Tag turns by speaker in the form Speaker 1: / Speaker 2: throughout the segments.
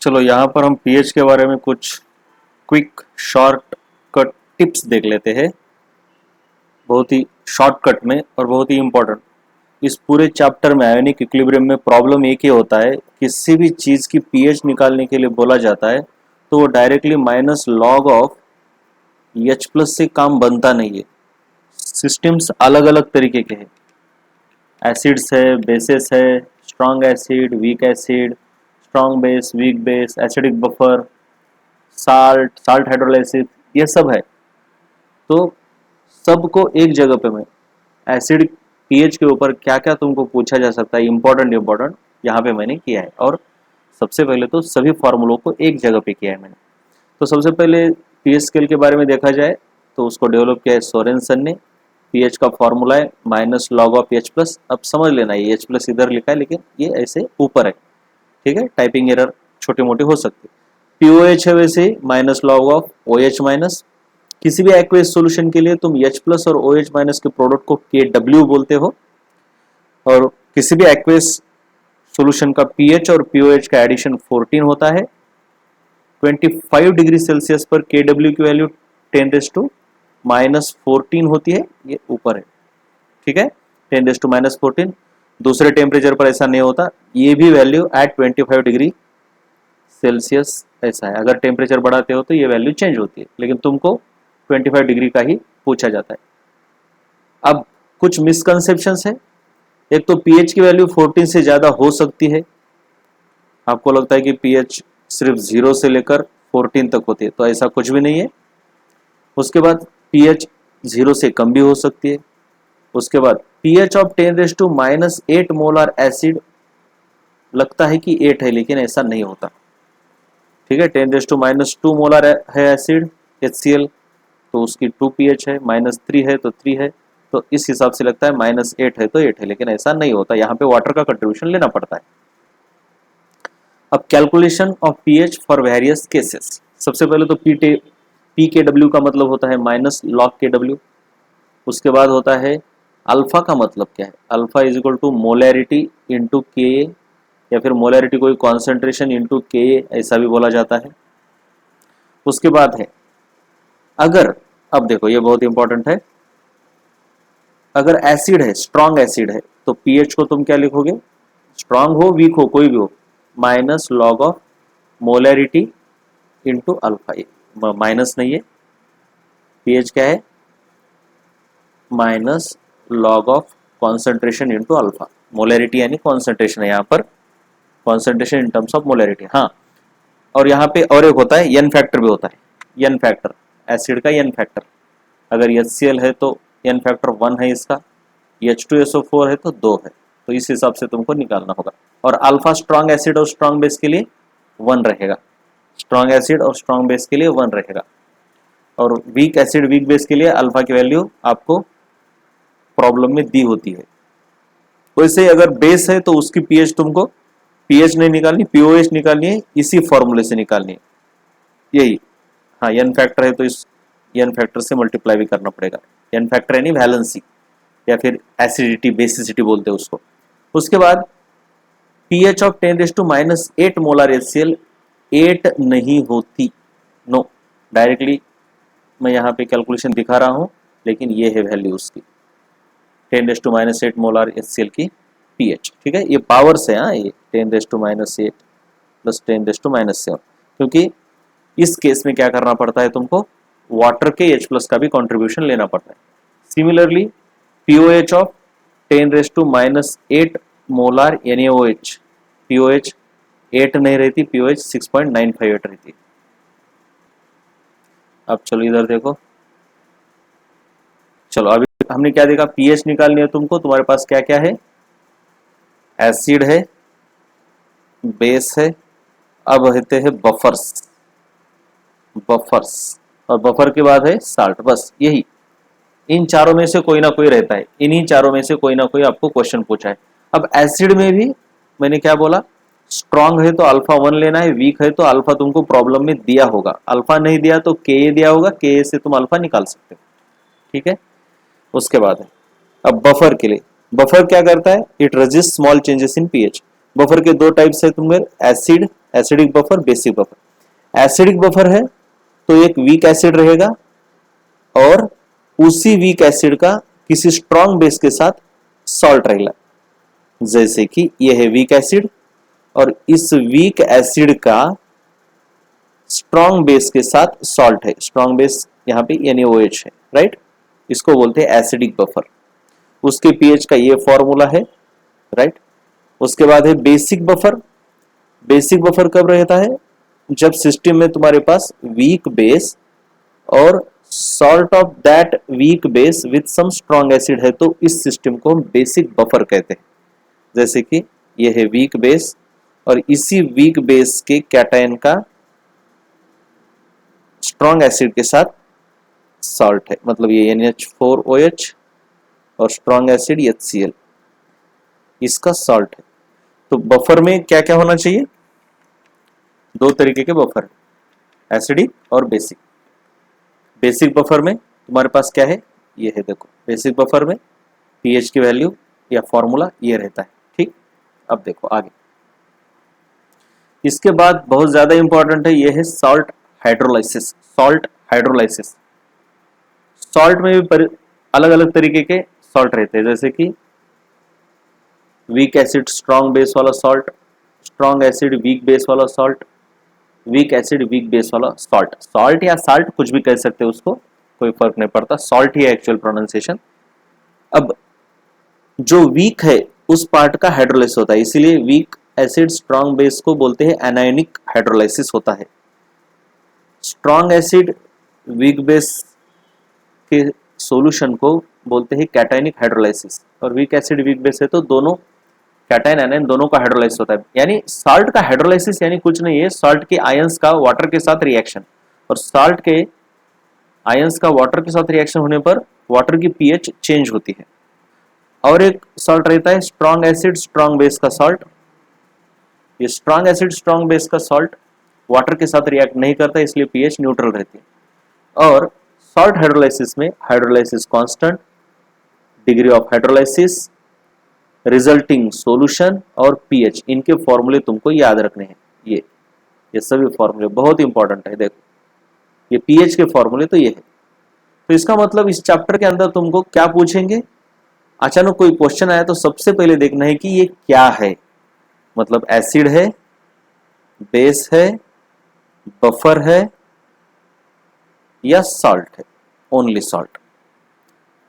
Speaker 1: चलो यहाँ पर हम पीएच के बारे में कुछ क्विक शॉर्ट कट टिप्स देख लेते हैं, बहुत ही शॉर्टकट में और बहुत ही इम्पोर्टेंट। इस पूरे चैप्टर में आयोनिक इक्विलिब्रियम में प्रॉब्लम एक ही होता है, किसी भी चीज़ की पीएच निकालने के लिए बोला जाता है तो वो directly minus log of H plus से काम बनता नहीं है। सिस्टम्स अलग अलग तरीके के हैं, एसिड्स है, बेसिस है, strong acid, week acid, strong base, weak base, acidic buffer, salt hydrolysis, ये सब है। तो सबको एक जगह पे मैं एसिड पीएच के ऊपर क्या क्या तुमको पूछा जा सकता है इम्पोर्टेंट यहाँ पे मैंने किया है। और सबसे पहले तो सभी फॉर्मूलों को एक जगह पे किया है मैंने। तो सबसे पहले पीएच स्केल के बारे में देखा जाए तो उसको डेवलप किया है सोरेनसन ने। पीएच का फॉर्मूला है minus log of H plus. अब समझ लेना ये एच प्लस इधर लिखा है लेकिन ये ऐसे ऊपर है, ठीक है, टाइपिंग एरर छोटी मोटी हो सकती है। पीओएच है वैसे minus log of OH minus. किसी भी एक्वेस सॉल्यूशन के लिए तुम एच प्लस और ओएच माइनस के प्रोडक्ट को KW बोलते हो, और किसी भी एक्वेस सॉल्यूशन का पीएच और पीओएच का एडिशन 14 होता है। 25 डिग्री सेल्सियस पर KW की वैल्यू 10⁻⁻14 होती है, ये ऊपर है, ठीक है, 10⁻⁻14। दूसरे टेम्परेचर पर ऐसा नहीं होता, ये भी वैल्यू एट 25 डिग्री सेल्सियस ऐसा है। अगर टेम्परेचर बढ़ाते हो तो ये वैल्यू चेंज होती है, लेकिन तुमको 25 डिग्री का ही पूछा जाता है। अब कुछ मिसकंसेप्शंस है। एक तो पीएच की वैल्यू 14 से ज़्यादा हो सकती है। आपको लगता है कि पीएच सिर्फ 0 से लेकर 14 तक होती है, तो ऐसा कुछ भी नहीं है। उसके बाद पीएच 0 से कम भी हो सकती है। उसके बाद पीएच ऑफ 10⁻⁻8 मोलर एसिड लगता है कि 8 है, लेकिन ऐसा नहीं होता, ठीक है। 10⁻2 मोलर है एसिड HCl, तो उसकी 2 pH है, -3 है तो 3 है, तो इस हिसाब से लगता है -8 है तो 8 है, लेकिन ऐसा नहीं होता। यहाँ पे वाटर का कंट्रीब्यूशन लेना पड़ता है। अब calculation of pH for various cases. सबसे पहले तो PKW का मतलब होता है माइनस लॉग KW। उसके बाद होता है अल्फा का मतलब क्या है, alpha is equal to molarity into Ka, या फिर मोलैरिटी कोई कॉन्सेंट्रेशन इंटू Ka ऐसा भी बोला जाता है। उसके बाद है अगर, अब देखो ये बहुत इंपॉर्टेंट है, अगर एसिड है, स्ट्रॉन्ग एसिड है, तो पीएच को तुम क्या लिखोगे, स्ट्रॉन्ग हो वीक हो कोई भी हो, minus log of molarity into alpha. ये माइनस नहीं है, पीएच क्या है, minus log of concentration into alpha. Molarity यानी कॉन्सेंट्रेशन है, यहाँ पर concentration in terms of molarity. हाँ, और यहाँ पे और एक होता है एन फैक्टर भी होता है, एन फैक्टर, एसिड का एन फैक्टर। अगर HCl है तो एन फैक्टर 1 है इसका, H2SO4 है तो 2 है, तो इस हिसाब से तुमको निकालना होगा। और अल्फा स्ट्रॉन्ग एसिड और स्ट्रॉन्ग बेस के लिए 1 रहेगा, स्ट्रॉन्ग एसिड और स्ट्रॉन्ग बेस के लिए 1 रहेगा। और वीक एसिड वीक बेस के लिए अल्फा की वैल्यू आपको प्रॉब्लम में दी होती है। वैसे अगर बेस है तो उसकी पीएच तुमको पीएच नहीं निकालनी, पीओएच निकालनी है, इसी फॉर्मूले से निकालनी है, यही। हाँ, एन फैक्टर है तो इस एन फैक्टर से मल्टीप्लाई भी करना पड़ेगा। एन फैक्टर यानी वैलेंसी या फिर एसिडिटी, बेसिसिटी बोलते हैं उसको। उसके बाद पीएच ऑफ 10⁻⁻8 मोलर HCl 8 नहीं होती, नो, डायरेक्टली मैं यहाँ पे कैलकुलेशन दिखा रहा हूँ, लेकिन ये है वैल्यू उसकी 10⁻8 मोलर HCl की पीएच, ठीक है। ये पावर से, हाँ, ये 10⁻8 प्लस 10⁻7, क्योंकि इस केस में क्या करना पड़ता है तुमको, वाटर के H+ का भी कंट्रीब्यूशन लेना पड़ता है। Similarly POH of 10⁻8 molar NaOH, POH 8 नहीं रहती, POH 6.958 रहती। अब चलो इधर देखो, चलो अभी हमने क्या देखा, पीएच निकालनी है तुमको, तुम्हारे पास क्या क्या है, एसिड है, बेस है, अब रहते हैं बफर्स, और बफर के बाद है साल्ट। बस यही, इन चारों में से कोई ना कोई रहता है, इन्हीं चारों में से कोई ना कोई आपको क्वेश्चन पूछा है। अब एसिड में भी मैंने क्या बोला, स्ट्रॉन्ग है तो अल्फा 1 लेना है, वीक है तो अल्फा तुमको प्रॉब्लम में दिया होगा, अल्फा नहीं दिया तो Ka दिया होगा, Ka से तुम अल्फा निकाल सकते हो, ठीक है। उसके बाद है अब बफर के लिए, बफर क्या करता है, it resist small changes in pH. Buffer के दो टाइप्स है तुम्हें, acidic buffer, basic buffer. Acidic buffer है तो एक वीक एसिड रहेगा और उसी वीक एसिड का किसी स्ट्रॉन्ग बेस के साथ सॉल्ट रहेगा। जैसे कि यह है वीक एसिड और इस वीक एसिड का स्ट्रॉन्ग बेस के साथ सॉल्ट है, स्ट्रॉन्ग बेस यहाँ पे NaOH है, राइट। इसको बोलते हैं एसिडिक बफर। उसके पीएच का ये फॉर्मूला है, राइट। उसके बाद है बेसिक बफर। बेसिक बफर कब रहता है, जब सिस्टम में तुम्हारे पास वीक बेस और salt of that weak base with some strong acid है, तो इस सिस्टम को हम बेसिक बफर कहते हैं। जैसे कि यह है वीक बेस और इसी वीक बेस के कैटायन का स्ट्रॉन्ग एसिड के साथ सॉल्ट है, मतलब ये NH4OH और स्ट्रॉन्ग एसिड HCl, इसका सॉल्ट है। तो बफर में क्या क्या होना चाहिए, दो तरीके के बफर, एसिडिक और बेसिक। बेसिक बफर में तुम्हारे पास क्या है, ये है, देखो बेसिक बफर में पीएच की वैल्यू या फॉर्मूला ये रहता है, ठीक। अब देखो आगे, इसके बाद बहुत ज्यादा इंपॉर्टेंट है, ये है salt hydrolysis. Salt hydrolysis, salt में भी अलग अलग तरीके के सॉल्ट रहते हैं, जैसे कि वीक एसिड स्ट्रॉन्ग बेस वाला salt, strong acid weak base वाला salt, weak acid weak base वाला सॉल्ट। सॉल्ट या साल्ट कुछ भी कह सकते हैं उसको, कोई फर्क नहीं पड़ता, सॉल्ट ही है एक्चुअल प्रोनाउंसिएशन। अब जो वीक है उस पार्ट का हाइड्रोलाइसिस होता है, इसीलिए वीक एसिड स्ट्रॉन्ग बेस को बोलते हैं एनायनिक हाइड्रोलाइसिस होता है। स्ट्रॉन्ग एसिड वीक बेस के सॉल्यूशन को बोलते हैं कैटायनिक हाइड्रोलाइसिस, और वीक एसिड वीक बेस है तो दोनों कैटायन एनायन दोनों का हाइड्रोलाइसिस होता है। यानी साल्ट का हाइड्रोलाइसिस यानी कुछ नहीं है, साल्ट के आयंस का वाटर के साथ रिएक्शन, और साल्ट के आयंस का वाटर के साथ रिएक्शन होने पर वाटर की पीएच चेंज होती है। और एक सॉल्ट रहता है स्ट्रॉन्ग एसिड स्ट्रॉन्ग बेस का सॉल्ट। ये स्ट्रॉन्ग एसिड स्ट्रॉन्ग बेस का सॉल्ट वाटर के साथ रिएक्ट नहीं करता, इसलिए पीएच न्यूट्रल रहती है। और सॉल्ट हाइड्रोलाइसिस में hydrolysis constant, degree of hydrolysis, resulting solution और पीएच, इनके फॉर्मूले तुमको याद रखने हैं। ये सभी फॉर्मूले बहुत इंपॉर्टेंट है। देखो ये पीएच के फॉर्मूले तो ये है। तो इसका मतलब इस चैप्टर के अंदर तुमको क्या पूछेंगे, अचानक कोई क्वेश्चन आया तो सबसे पहले देखना है कि ये क्या है, मतलब एसिड है, बेस है, बफर है या सॉल्ट है, ओनली सॉल्ट।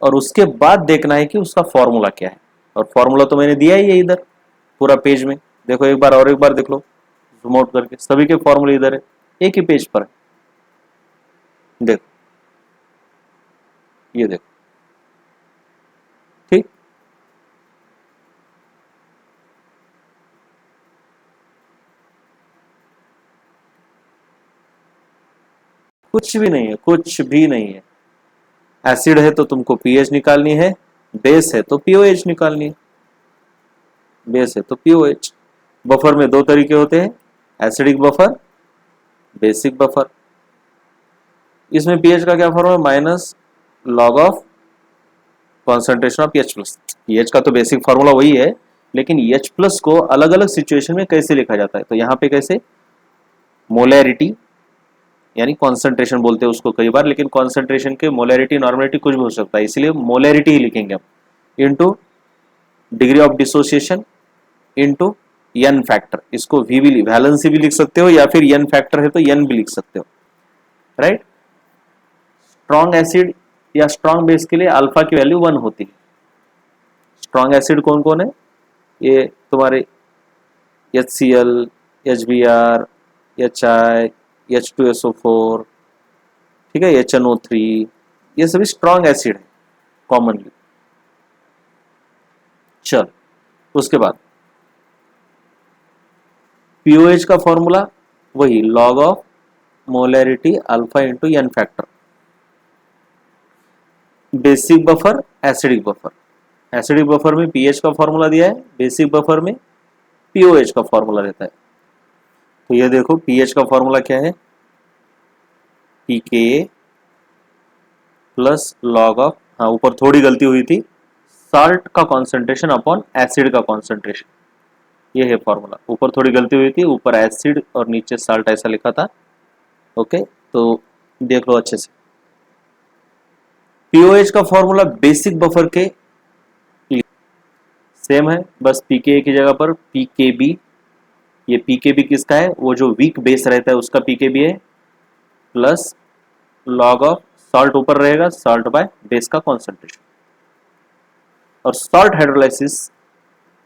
Speaker 1: और उसके बाद देखना है कि उसका फॉर्मूला क्या है, और फॉर्मूला तो मैंने दिया ही है इधर पूरा पेज में। देखो एक बार और एक बार देख लो जूम आउट करके, सभी के फॉर्मूले इधर है, एक ही पेज पर है। देखो ये देखो, ठीक। कुछ भी नहीं है, कुछ भी नहीं है। एसिड है तो तुमको पीएच निकालनी है, बेस है तो पीओएच निकालनी है, बेस है तो पीओएच। बफर में दो तरीके होते हैं, एसिडिक बफर, बेसिक बफर। इसमें पीएच का क्या formula, minus log of concentration of H plus. PH का तो बेसिक फॉर्मूला वही है, लेकिन एच प्लस को अलग अलग सिचुएशन में कैसे लिखा जाता है, तो यहाँ पे कैसे, मोलैरिटी यानी कॉन्सेंट्रेशन बोलते हैं उसको कई बार, लेकिन कॉन्सेंट्रेशन के मोलैरिटी नॉर्मलिटी कुछ भी हो सकता है, इसलिए मोलैरिटी ही लिखेंगे हम, into degree of dissociation into n factor. इसको वी भी वैलेंसी भी लिख सकते हो या फिर एन फैक्टर है तो एन भी लिख सकते हो, राइट। स्ट्रॉन्ग एसिड या स्ट्रॉन्ग बेस के लिए अल्फा की वैल्यू 1 होती है। स्ट्रॉन्ग एसिड कौन कौन है, ये तुम्हारे HCl, HBr, HI, H2SO4, ठीक है, HNO3, ये सभी स्ट्रॉन्ग एसिड है कॉमनली। चल उसके बाद पीओएच का फॉर्मूला वही, log of molarity alpha into n factor. Basic buffer, acidic buffer. Acidic buffer में पीएच का फॉर्मूला दिया है, बेसिक बफर में पीओएच का फॉर्मूला रहता है। तो ये देखो पीएच का फॉर्मूला क्या है, पीके प्लस लॉग ऑफ, हाँ ऊपर थोड़ी गलती हुई थी, साल्ट का कॉन्सेंट्रेशन अपॉन एसिड का कॉन्सेंट्रेशन। ये है फॉर्मूला। ऊपर थोड़ी गलती हुई थी, ऊपर एसिड और नीचे साल्ट ऐसा लिखा था। ओके, तो देख लो अच्छे से। पीओएच का फॉर्मूला बेसिक बफर के सेम है, बस पीके की जगह पर पीकेबी। ये पीकेबी किसका है? वो जो वीक बेस रहता है उसका पीकेबी है, प्लस लॉग ऑफ सॉल्ट ऊपर रहेगा, सॉल्ट बाय बेस का कॉन्सेंट्रेशन। और सॉल्ट हाइड्रोलाइसिस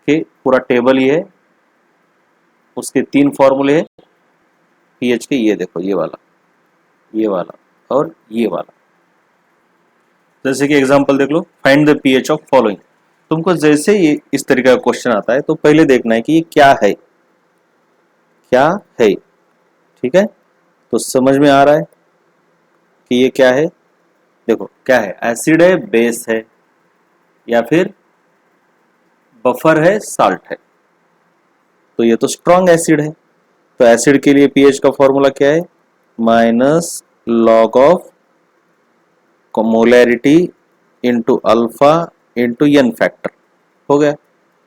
Speaker 1: के पूरा टेबल ये है, उसके 3 फॉर्मूले हैं पीएच के। ये देखो, ये वाला, ये वाला और ये वाला। जैसे कि एग्जांपल देख लो, find the pH of following. तुमको जैसे ये इस तरीके का क्वेश्चन आता है तो पहले देखना है कि ये क्या है, क्या है। ठीक है, तो समझ में आ रहा है कि ये क्या है? देखो क्या है, एसिड है, बेस है, या फिर बफर है, साल्ट है। तो ये तो स्ट्रॉन्ग एसिड है, तो एसिड के लिए पीएच का फॉर्मूला क्या है? Minus log of molarity into alpha into n factor. हो गया,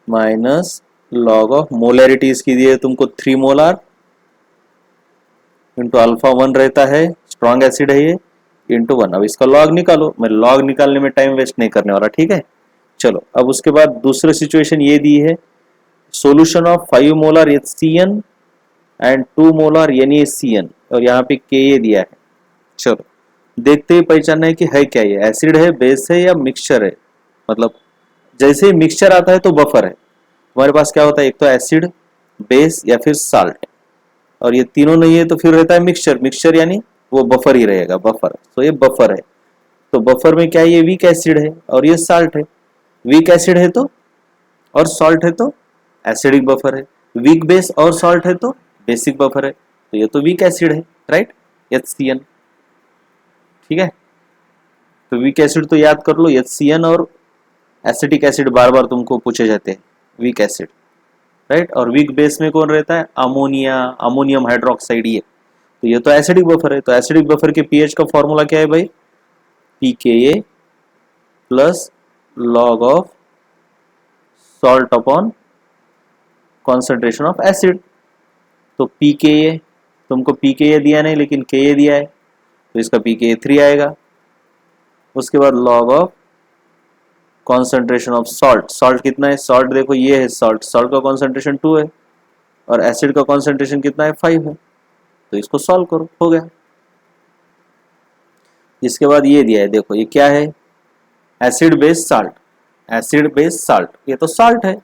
Speaker 1: माइनस लॉग ऑफ मोलैरिटी इसकी दी है तुमको 3 मोलार इंटू अल्फा 1 रहता है, स्ट्रॉन्ग एसिड है ये, इंटू 1। अब इसका लॉग निकालो, मैं लॉग निकालने में टाइम वेस्ट नहीं करने वाला। ठीक है, चलो अब उसके बाद दूसरी सिचुएशन ये दी है, solution of 5 molar HCN and 2 molar NaCN, और यहाँ पे Ka दिया है। चलो देखते ही पहचानना है कि है क्या, ये एसिड है, बेस है, या मिक्सचर है। मतलब जैसे ही मिक्सचर आता है तो बफर है। हमारे पास क्या होता है, एक तो एसिड, बेस या फिर साल्ट, और ये तीनों नहीं है तो फिर रहता है मिक्सचर। मिक्सचर यानी वो बफर ही रहेगा, बफर। तो ये बफर है, तो बफर में क्या है, ये वीक एसिड है और ये साल्ट है। वीक एसिड है तो, और सॉल्ट है तो एसिडिक बफर है। वीक बेस और सॉल्ट है तो बेसिक बफर है। तो ये तो वीक एसिड है, राइट, HCN। ठीक है, तो वीक एसिड तो याद कर लो HCN, और एसिटिक एसिड बार बार तुमको पूछे जाते हैं, वीक एसिड, राइट। और वीक बेस में कौन रहता है? Ammonia, ammonium hydroxide. ये तो ये तो एसिडिक बफर है। तो एसिडिक बफर के पीएच का फॉर्मूला क्या है भाई? pKa plus log of salt upon concentration of acid. तो pKa, तुमको pKa दिया नहीं लेकिन Ka दिया है, तो इसका pKa 3 आएगा। उसके बाद log of concentration of salt. Salt कितना है? सॉल्ट देखो ये है सॉल्ट, सॉल्ट का कॉन्सेंट्रेशन 2 है, और एसिड का कॉन्सेंट्रेशन कितना है? 5 है। तो इसको सॉल्व करो, हो गया। इसके बाद ये दिया है, देखो ये क्या है? Acid base salt. Acid base salt, ये तो साल्ट है,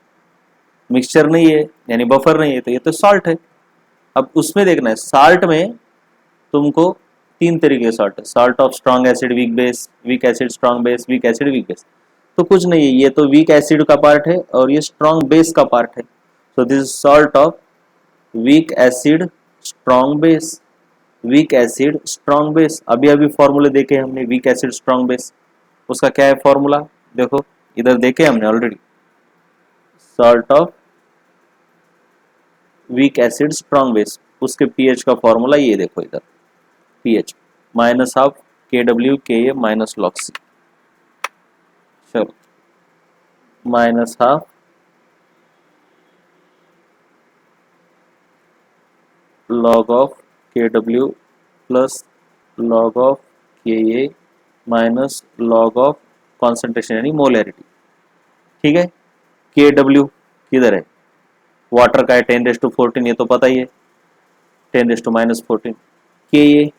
Speaker 1: मिक्सचर नहीं है यानी बफर नहीं है, तो ये तो साल्ट है। अब उसमें देखना है, साल्ट में तुमको 3 तरीके के साल्ट है, salt of strong acid, weak base, week acid strong base, week acid weak base. तो कुछ नहीं है, ये तो वीक एसिड का पार्ट है और ये स्ट्रॉन्ग बेस का पार्ट है। So this is salt of week acid strong base, week acid strong base. अभी अभी फॉर्मूले देखे हमने वीक एसिड स्ट्रॉन्ग बेस, उसका क्या है फॉर्मूला? देखो इधर देखे हमने already, salt of week acid strong base, उसके पीएच का फॉर्मूला ये देखो इधर, pH minus half KW Ka minus log C। चलो minus half log of KW plus log of Ka minus log of concentration यानी मोलैरिटी। ठीक है, KW किधर है? वाटर का है 10⁻14, ये तो पता ही है, 10⁻−14। Ka,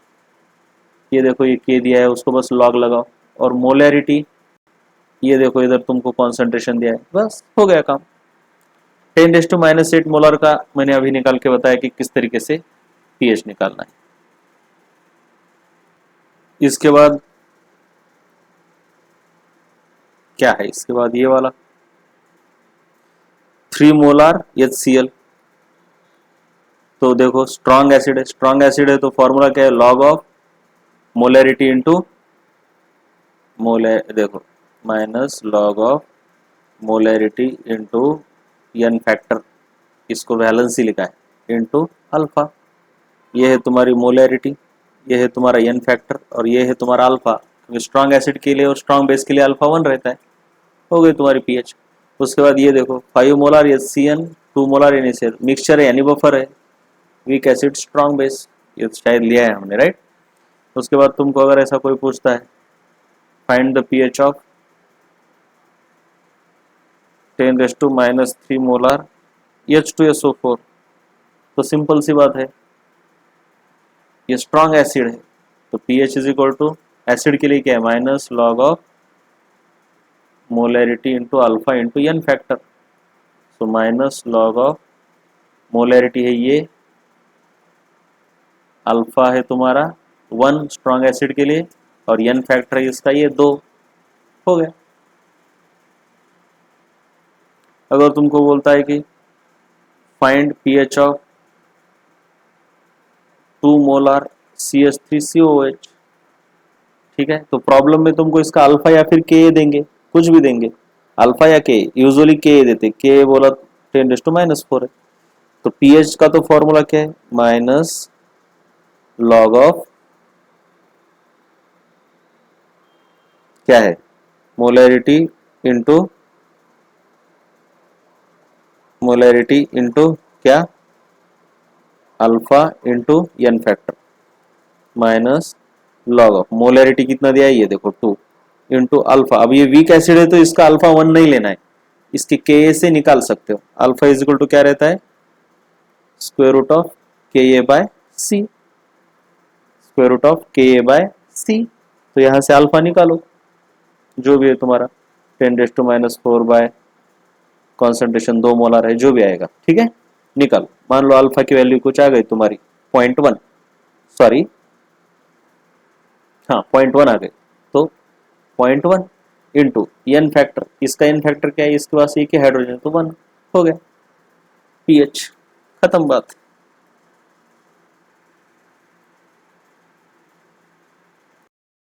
Speaker 1: ये देखो ये K दिया है, उसको बस लॉग लगाओ। और मोलैरिटी ये देखो इधर तुमको कॉन्सेंट्रेशन दिया है, बस हो गया काम। 10⁻8 मोलर का मैंने अभी निकाल के बताया कि किस तरीके से पीएच निकालना है। इसके बाद क्या है? इसके बाद ये वाला 3 मोलार HCl। तो देखो स्ट्रॉन्ग एसिड है, स्ट्रॉन्ग एसिड है तो फॉर्मूला क्या है? लॉग ऑफ मोलैरिटी इंटू देखो minus log of molarity into n factor, इसको वैलेंसी लिखा है, इंटू अल्फा। ये है तुम्हारी मोलैरिटी, ये है तुम्हारा एन फैक्टर, और ये है तुम्हारा अल्फा, क्योंकि स्ट्रॉन्ग एसिड के लिए और स्ट्रॉन्ग बेस के लिए अल्फा 1 रहता है। हो गई तुम्हारी पीएच। उसके बाद ये देखो 5 molar HCN 2 molar initial, mixture है यानी बफर है, वीक एसिड स्ट्रॉन्ग बेस, ये शायद लिया है हमने, राइट। उसके बाद तुमको अगर ऐसा कोई पूछता है find the pH of 10⁻³ molar H2SO4, तो सिंपल सी बात है, ये स्ट्रॉन्ग एसिड है, तो pH is equal to, acid के लिए क्या है, minus log of molarity into alpha into n factor, so minus log of molarity है ये, अल्फा है तुम्हारा 1 स्ट्रॉन्ग एसिड के लिए, और एन फैक्टर है इसका ये 2, हो गया। अगर तुमको बोलता है कि find pH of 2 molar CH3COOH, ठीक है, तो प्रॉब्लम में तुमको इसका अल्फा या फिर के देंगे, कुछ भी देंगे, अल्फा या के, यूजुअली के देते, के बोला 10⁻⁴ है, तो पीएच का तो फॉर्मूला क्या है, माइनस लॉग ऑफ क्या है, मोलैरिटी इंटू क्या, alpha into n factor, minus log of molarity कितना दिया है ये देखो 2 इंटू अल्फा, अब ये वीक एसिड है तो इसका अल्फा 1 नहीं लेना है, इसके के से निकाल सकते हो, अल्फा इज इक्वल टू क्या रहता है, square root of KA/C, square root of KA/C, तो यहां से अल्फा निकालो जो भी है तुम्हारा 10⁻⁴ बाय कॉन्सेंट्रेशन 2 मोलर है, जो भी आएगा, ठीक है, निकालो। मान लो अल्फा की वैल्यू कुछ आ गई तुम्हारी 0.1, सॉरी हाँ 0.1 आ गई, तो 0.1 इंटू एन फैक्टर, इसका एन फैक्टर क्या है, इसके पास एक ही हाइड्रोजन, तो 1 हो गया, पीएच, खत्म बात।